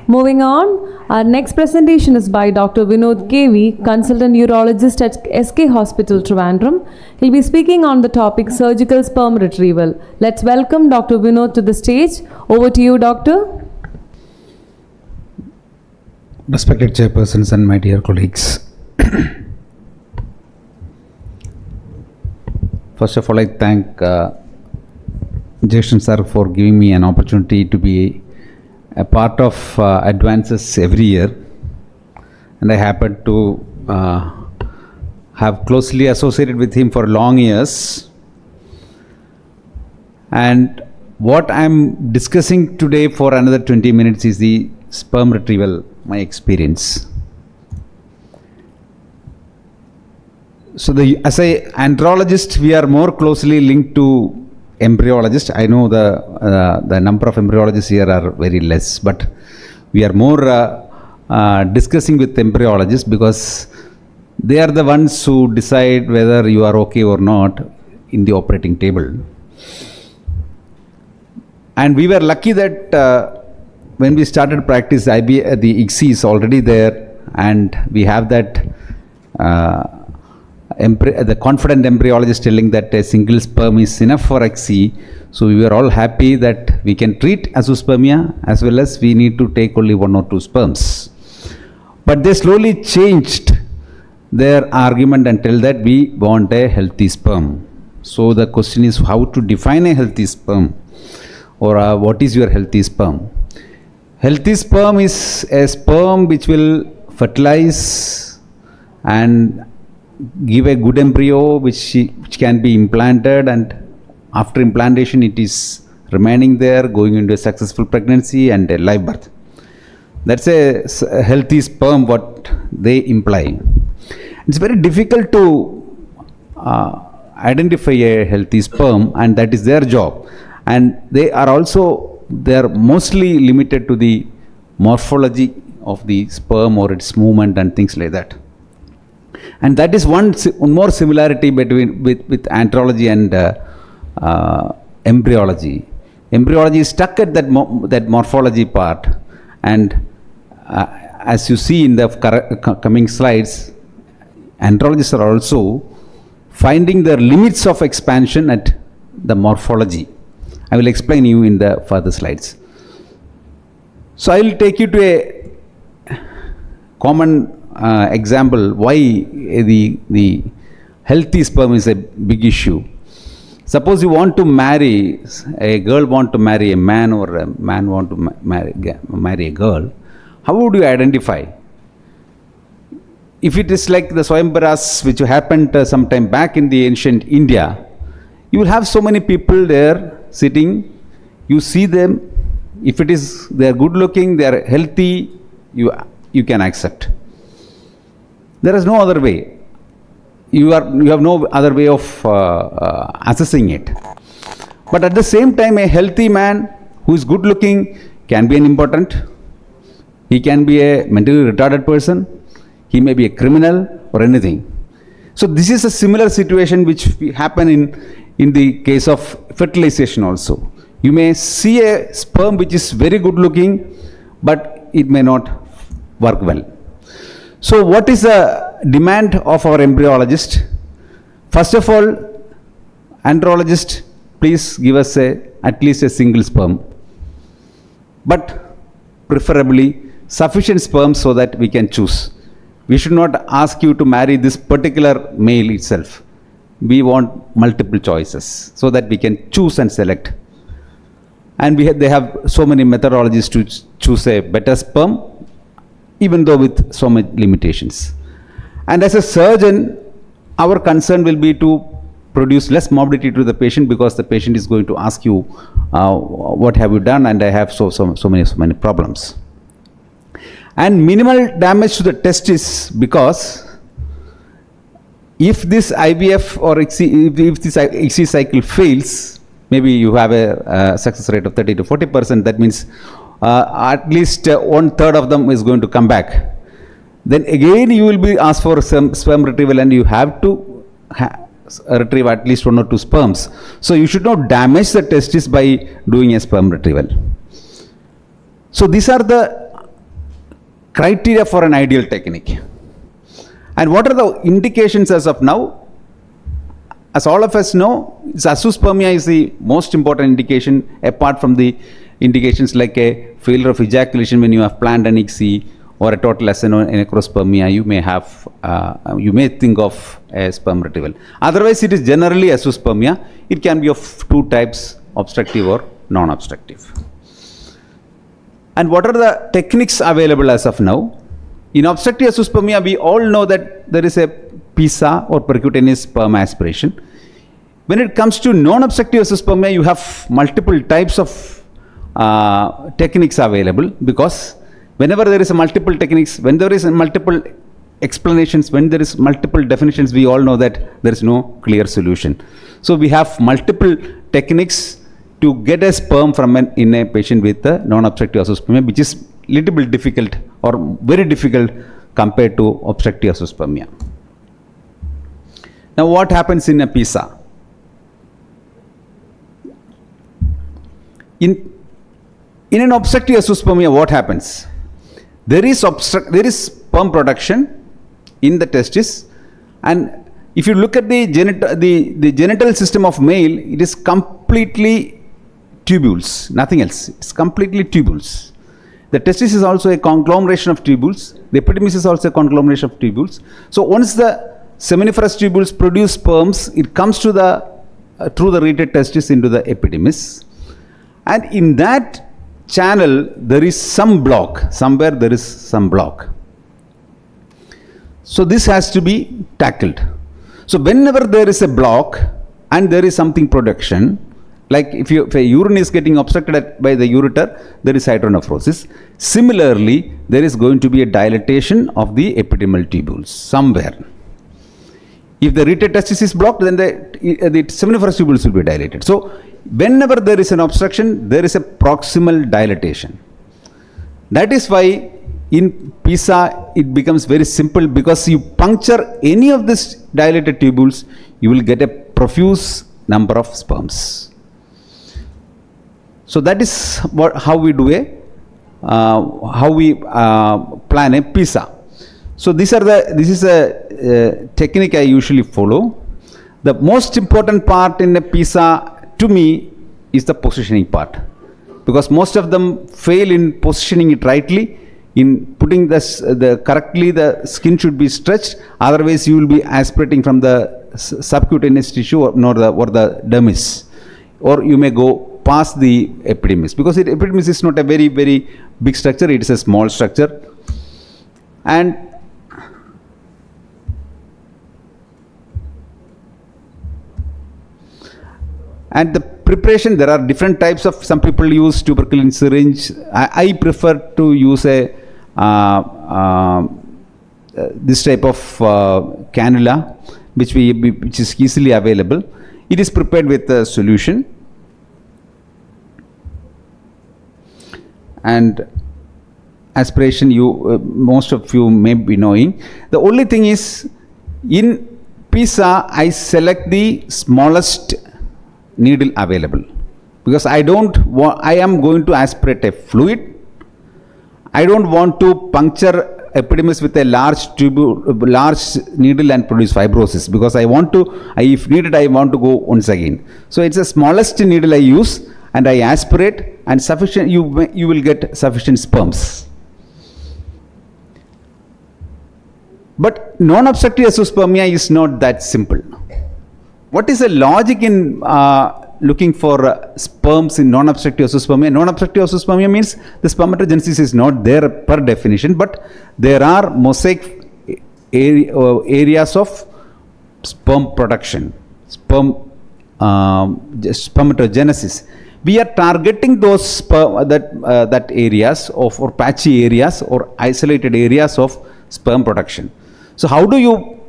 Moving on, our next presentation is by Dr. Vinod K V, Consultant Urologist at SK Hospital, Trivandrum. He'll be speaking on the topic surgical sperm retrieval. Let's welcome Dr. Vinod to the stage. Over to you, Doctor. Respected chairpersons and my dear colleagues. First of all, I thank Jason sir for giving me an opportunity to be a part of advances every year, and I happen to have closely associated with him for long years. And what I'm discussing today for another 20 minutes is the sperm retrieval, my experience. So as an andrologist, we are more closely linked to embryologists. I know the number of embryologists here are very less, but we are more discussing with embryologists because they are the ones who decide whether you are okay or not in the operating table. And we were lucky that when we started practice, the ICSI is already there, and we have that the confident embryologist telling that a single sperm is enough for ICSI. So we were all happy that we can treat azoospermia as well as we need to take only 1 or 2 sperms. But they slowly changed their argument and tell that we want a healthy sperm. So the question is how to define a healthy sperm, or what is your healthy sperm? Healthy sperm is a sperm which will fertilize and give a good embryo which can be implanted, and after implantation it is remaining there, going into a successful pregnancy and a live birth. That's a healthy sperm, what they imply. It's very difficult to identify a healthy sperm, and that is their job. And they are mostly limited to the morphology of the sperm or its movement and things like that. And that is one more similarity with andrology and embryology. Embryology is stuck at that morphology part, and as you see in the coming slides, andrologists are also finding the limits of expansion at the morphology. I will explain you in the further slides. So I will take you to a common example why the healthy sperm is a big issue. Suppose you want to marry, a girl want to marry a man, or a man want to marry a girl. How would you identify? If it is like the Swayamvaras which happened some time back in the ancient India, you will have so many people there sitting. You see them. If they are good looking, they are healthy, you can accept. There is no other way. You have no other way of assessing it. But at the same time, a healthy man who is good looking can be an important. He can be a mentally retarded person. He may be a criminal or anything. So this is a similar situation which happen in the case of fertilization also. You may see a sperm which is very good looking, but it may not work well. So what is the demand of our embryologist? First of all, andrologist, please give us at least a single sperm, but preferably sufficient sperm so that we can choose. We should not ask you to marry this particular male itself. We want multiple choices so that we can choose and select. And they have so many methodologies to choose a better sperm, even though with so many limitations. And as a surgeon, our concern will be to produce less morbidity to the patient, because the patient is going to ask you, what have you done, and I have so many problems. And minimal damage to the testis, because if this IVF or if this ICSI cycle fails, maybe you have a success rate of 30 to 40%, that means at least 1/3 of them is going to come back. Then again you will be asked for some sperm retrieval, and you have to retrieve at least 1 or 2 sperms. So you should not damage the testis by doing a sperm retrieval. So these are the criteria for an ideal technique. And what are the indications as of now? As all of us know, azoospermia is the most important indication, apart from the indications like a failure of ejaculation when you have planned an ICSI, or a total necrospermia. You may think of a sperm retrieval. Otherwise, it is generally azoospermia. It can be of two types, obstructive or non-obstructive. And what are the techniques available as of now? In obstructive azoospermia, we all know that there is a PISA or percutaneous sperm aspiration. When it comes to non-obstructive azoospermia, you have multiple types of techniques available, because whenever there is a multiple techniques, when there is a multiple explanations, when there is multiple definitions, we all know that there is no clear solution. So we have multiple techniques to get a sperm from in a patient with a non-obstructive azoospermia, which is little bit difficult or very difficult compared to obstructive azoospermia. Now, what happens in a PISA? In an obstructive azoospermia, what happens? There is sperm production in the testis, and if you look at the genital system of male, it is completely tubules, nothing else. It's completely tubules. The testis is also a conglomeration of tubules. The epidermis is also a conglomeration of tubules. So once the seminiferous tubules produce sperms, it comes to through the reated testis into the epidermis, and in that channel there is some block. Somewhere there is some block. So this has to be tackled. So whenever there is a block and there is something production, like if a urine is getting obstructed by the ureter, there is hydronephrosis. Similarly, there is going to be a dilatation of the epidermal tubules somewhere. If the reated testis is blocked, then the seminiferous tubules will be dilated. So whenever there is an obstruction, there is a proximal dilatation. That is why in PISA it becomes very simple, because you puncture any of these dilated tubules, you will get a profuse number of sperms. So that is how we do plan a PISA. So this is a technique I usually follow. The most important part in a PISA to me is the positioning part, because most of them fail in positioning it rightly. In putting correctly, the skin should be stretched. Otherwise, you will be aspirating from the subcutaneous tissue or the dermis, or you may go past the epidermis, because the epidermis is not a very, very big structure. It is a small structure, and the preparation, there are different types of. Some people use tuberculin syringe. I prefer to use this type of cannula, which is easily available. It is prepared with a solution, and aspiration, most of you may be knowing. The only thing is, in PISA I select the smallest needle available, because I am going to aspirate a fluid. I don't want to puncture epidermis with a large needle and produce fibrosis, because if needed, I want to go once again. So it's the smallest needle I use, and I aspirate, and sufficient. You will get sufficient sperms. But non-obstructive azoospermia is not that simple. What is the logic in looking for sperms in non-obstructive azoospermia? Non-obstructive azoospermia means the spermatogenesis is not there per definition, but there are mosaic areas of sperm production, spermatogenesis. We are targeting those that areas or patchy areas or isolated areas of sperm production. So how do you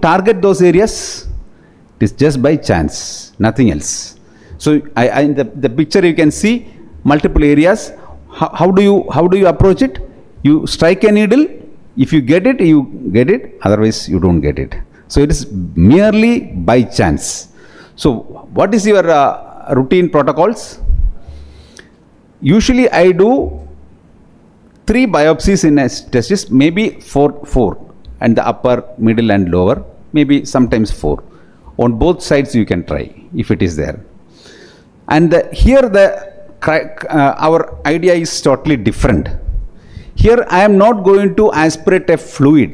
target those areas? It is just by chance, nothing else. So in the picture you can see multiple areas. How do you approach it? You strike a needle. If you get it, you get it. Otherwise, you don't get it. So it is merely by chance. So what is your routine protocols? Usually I do 3 biopsies in a testis, maybe 4, and the upper, middle and lower, maybe sometimes 4. On both sides you can try if it is there. And here our idea is totally different. Here I am not going to aspirate a fluid,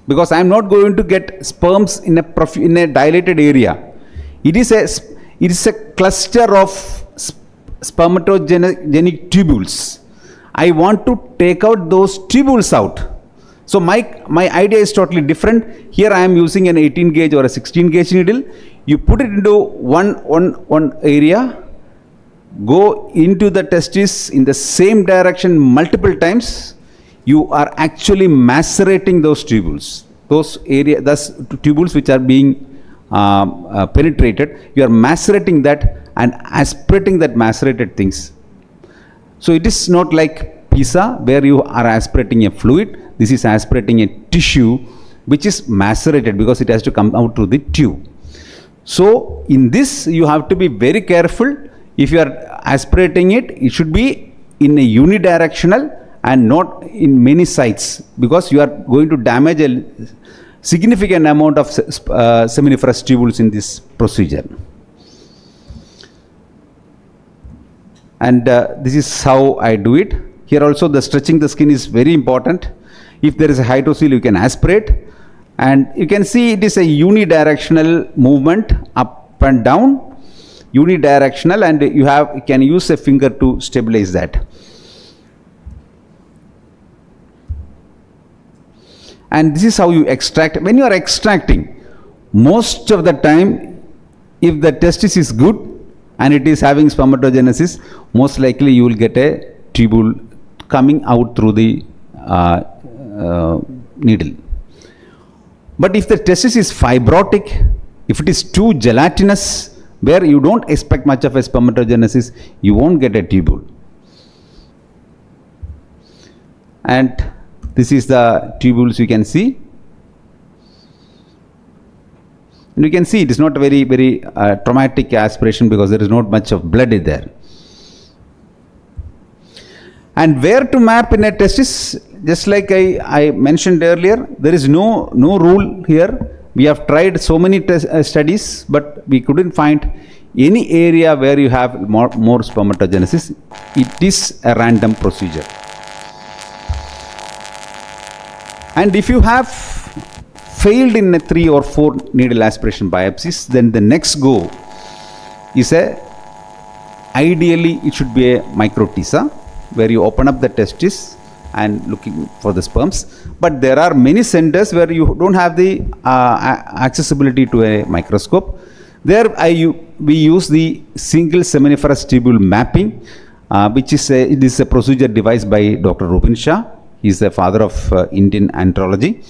because I am not going to get sperms in a dilated area. It is a cluster of spermatogenic tubules. I want to take out those tubules out. So my idea is totally different. Here I am using an 18 gauge or a 16 gauge needle. You put it into one area, go into the testis in the same direction multiple times. You are actually macerating those tubules. Those tubules which are being penetrated, you are macerating that and aspirating that macerated things. So it is not like pizza where you are aspirating a fluid. This is aspirating a tissue which is macerated because it has to come out through the tube. So in this you have to be very careful. If you are aspirating it, it should be in a unidirectional and not in many sites, because you are going to damage a significant amount of seminiferous tubules in this procedure. And this is how I do it. Here also the stretching the skin is very important. If there is a hydrocele, you can aspirate, and you can see it is a unidirectional movement up and down, unidirectional, and you can use a finger to stabilize that. And this is how you extract. When you are extracting, most of the time, if the testis is good and it is having spermatogenesis, most likely you will get a tubule coming out through the needle. But if the testis is fibrotic, if it is too gelatinous, where you don't expect much of a spermatogenesis, you won't get a tubule. And this is the tubules you can see. And you can see it is not a very traumatic aspiration because there is not much of blood in there. And where to map in a testis, just like I mentioned earlier, there is no rule here. We have tried so many studies, but we couldn't find any area where you have more spermatogenesis. It is a random procedure. And if you have failed in a 3 or 4 needle aspiration biopsies, then the next go is ideally it should be a micro TISA, where you open up the testis and looking for the sperms. But there are many centers where you don't have the accessibility to a microscope. There we use the single seminiferous tubule mapping, which is a procedure devised by Dr. Rubin Shah. He is the father of Indian andrology.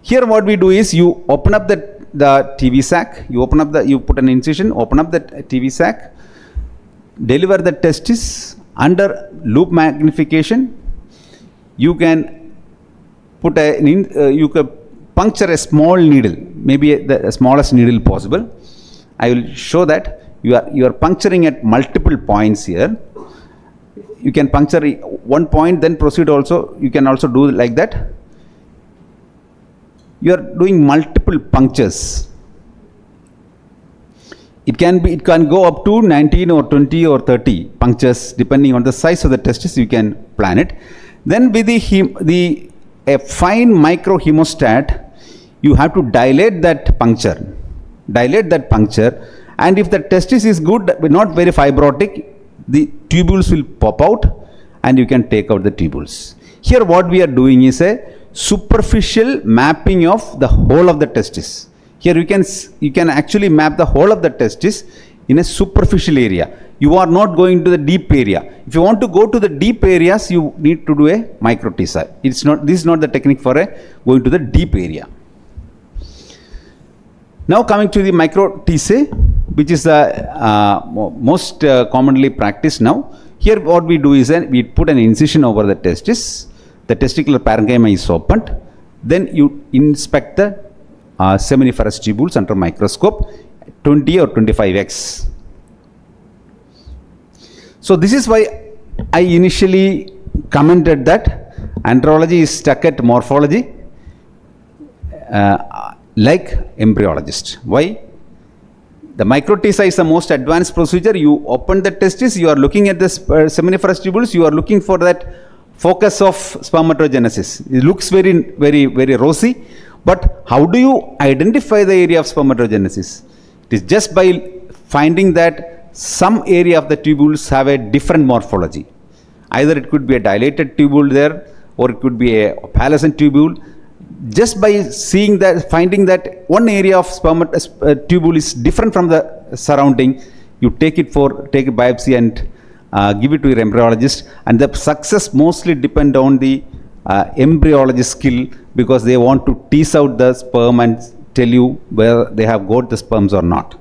Here what we do is you open up the TV sac, you put an incision, open up the TV sac, deliver the testis under loop magnification. You can put you can puncture a small needle, maybe the smallest needle possible. I will show that you are puncturing at multiple points here. You can puncture one point, then proceed also. You can also do like that. You are doing multiple punctures. It can go up to 19 or 20 or 30 punctures depending on the size of the testis. You can plan it. Then with a fine micro hemostat, you have to dilate that puncture. And if the testis is good but not very fibrotic, the tubules will pop out and you can take out the tubules. Here what we are doing is a superficial mapping of the whole of the testis. Here you can actually map the whole of the testis in a superficial area. You are not going to the deep area. If you want to go to the deep areas, you need to do a micro TISA. This is not the technique for going to the deep area. Now coming to the micro TISA, which is the most commonly practiced now. Here what we do is we put an incision over the testis. The testicular parenchyma is opened. Then you inspect the seminiferous tubules under microscope 20 or 25x. So this is why I initially commented that andrology is stuck at morphology like embryologist. Why? The microtisa is the most advanced procedure. You open the testis, you are looking at the seminiferous tubules, you are looking for that focus of spermatogenesis. It looks very, very, very rosy, but how do you identify the area of spermatogenesis? It is just by finding that some area of the tubules have a different morphology. Either it could be a dilated tubule there, or it could be a pallescent tubule. Just by seeing that, finding that one area of tubule is different from the surrounding, you take a biopsy and give it to your embryologist, and the success mostly depend on the embryologist skill, because they want to tease out the sperm and tell you whether they have got the sperms or not.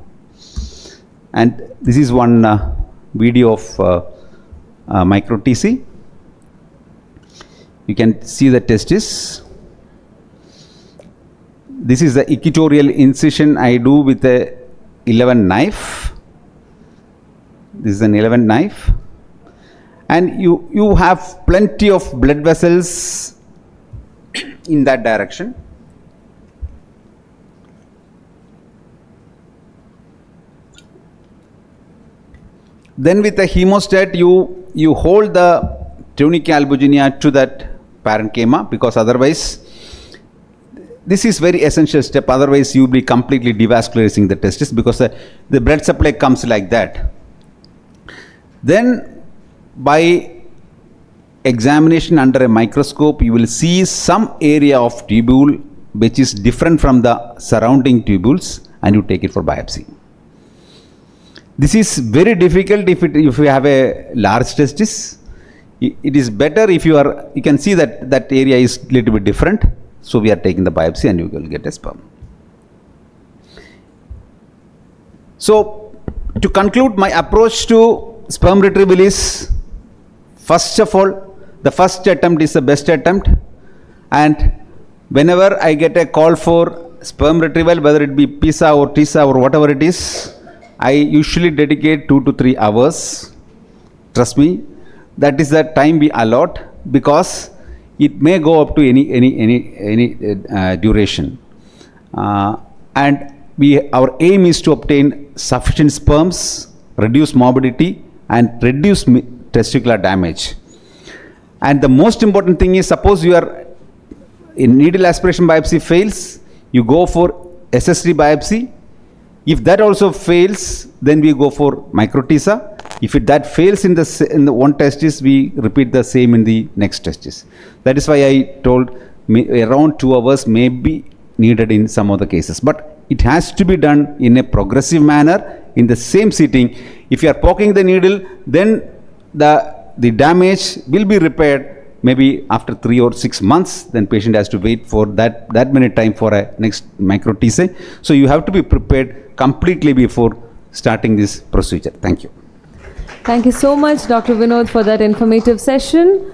And this is one video of micro-TC. You can see the testis. This is the equatorial incision I do with a 11 knife. This is an 11 knife. And you have plenty of blood vessels in that direction. Then with the hemostat, you hold the tunica albuginea to that parenchyma, because otherwise, this is very essential step, otherwise you will be completely devascularizing the testis, because the blood supply comes like that. Then by examination under a microscope, you will see some area of tubule which is different from the surrounding tubules, and you take it for biopsy. This is very difficult if you have a large testis. It is better if you can see that area is little bit different. So we are taking the biopsy and you will get a sperm. So to conclude, my approach to sperm retrieval is, first of all, the first attempt is the best attempt, and whenever I get a call for sperm retrieval, whether it be PISA or TISA or whatever it is, I usually dedicate 2 to 3 hours. Trust me, that is the time we allot, because it may go up to any duration. And our aim is to obtain sufficient sperms, reduce morbidity, and reduce testicular damage. And the most important thing is, suppose your needle aspiration biopsy fails, you go for SSD biopsy. If that also fails, then we go for micro-TISA. If that fails in the one testis, we repeat the same in the next testis. That is why I told around 2 hours may be needed in some of the cases. But it has to be done in a progressive manner, in the same sitting. If you are poking the needle, then the damage will be repaired maybe after 3 or 6 months. Then patient has to wait for that many time for a next micro-TISA. So you have to be prepared completely before starting this procedure. Thank you. Thank you so much, Dr. Vinod, for that informative session.